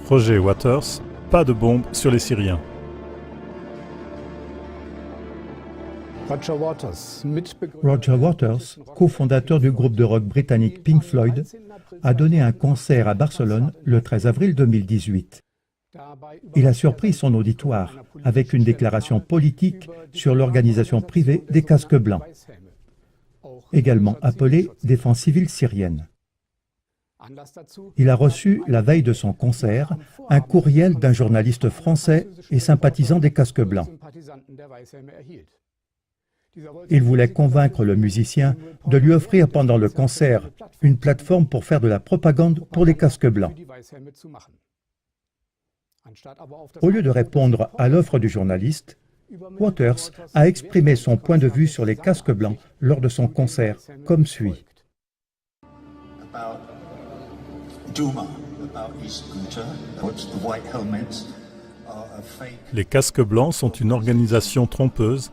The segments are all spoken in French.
Roger Waters, pas de bombe sur les Syriens. Roger Waters, cofondateur du groupe de rock britannique Pink Floyd, a donné un concert à Barcelone le 13 avril 2018. Il a surpris son auditoire avec une déclaration politique sur l'organisation privée des casques blancs, également appelée Défense civile syrienne. Il a reçu, la veille de son concert, un courriel d'un journaliste français et sympathisant des casques blancs. Il voulait convaincre le musicien de lui offrir pendant le concert une plateforme pour faire de la propagande pour les casques blancs. Au lieu de répondre à l'offre du journaliste, Waters a exprimé son point de vue sur les casques blancs lors de son concert, comme suit. Les casques blancs sont une organisation trompeuse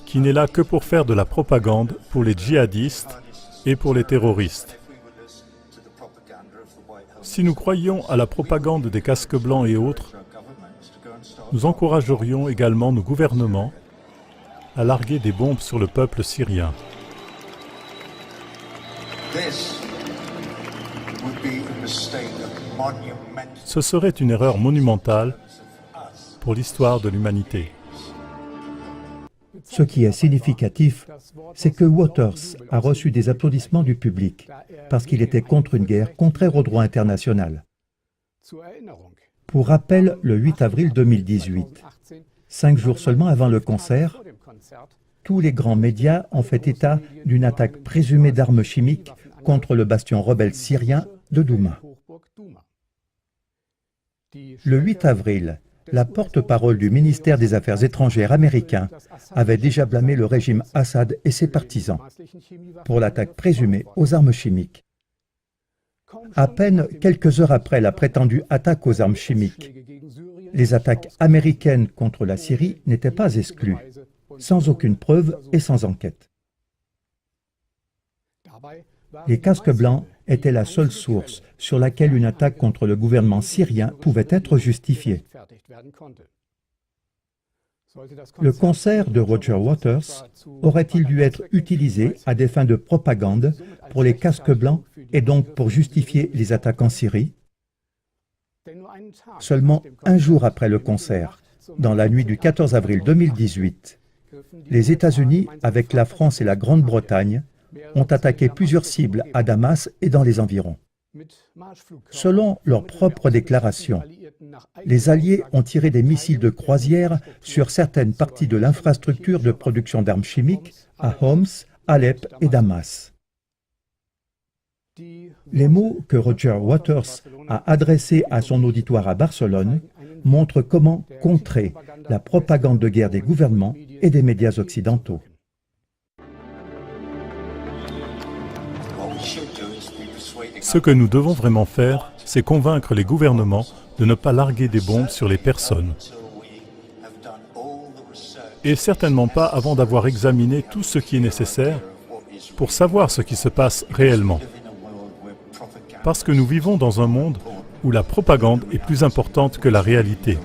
qui n'est là que pour faire de la propagande pour les djihadistes et pour les terroristes. Si nous croyions à la propagande des casques blancs et autres, nous encouragerions également nos gouvernements à larguer des bombes sur le peuple syrien. Ce serait une erreur monumentale pour l'histoire de l'humanité. Ce qui est significatif, c'est que Waters a reçu des applaudissements du public parce qu'il était contre une guerre contraire au droit international. Pour rappel, le 8 avril 2018, 5 jours seulement avant le concert, tous les grands médias ont fait état d'une attaque présumée d'armes chimiques contre le bastion rebelle syrien de Douma. Le 8 avril, la porte-parole du ministère des Affaires étrangères américain avait déjà blâmé le régime Assad et ses partisans pour l'attaque présumée aux armes chimiques. À peine quelques heures après la prétendue attaque aux armes chimiques, les attaques américaines contre la Syrie n'étaient pas exclues, sans aucune preuve et sans enquête. Les casques blancs étaient la seule source sur laquelle une attaque contre le gouvernement syrien pouvait être justifiée. Le concert de Roger Waters aurait-il dû être utilisé à des fins de propagande pour les casques blancs et donc pour justifier les attaques en Syrie? Seulement un jour après le concert, dans la nuit du 14 avril 2018, les États-Unis, avec la France et la Grande-Bretagne, ont attaqué plusieurs cibles à Damas et dans les environs. Selon leurs propres déclarations, les Alliés ont tiré des missiles de croisière sur certaines parties de l'infrastructure de production d'armes chimiques à Homs, Alep et Damas. Les mots que Roger Waters a adressés à son auditoire à Barcelone montrent comment contrer la propagande de guerre des gouvernements et des médias occidentaux. Ce que nous devons vraiment faire, c'est convaincre les gouvernements de ne pas larguer des bombes sur les personnes. Et certainement pas avant d'avoir examiné tout ce qui est nécessaire pour savoir ce qui se passe réellement. Parce que nous vivons dans un monde où la propagande est plus importante que la réalité.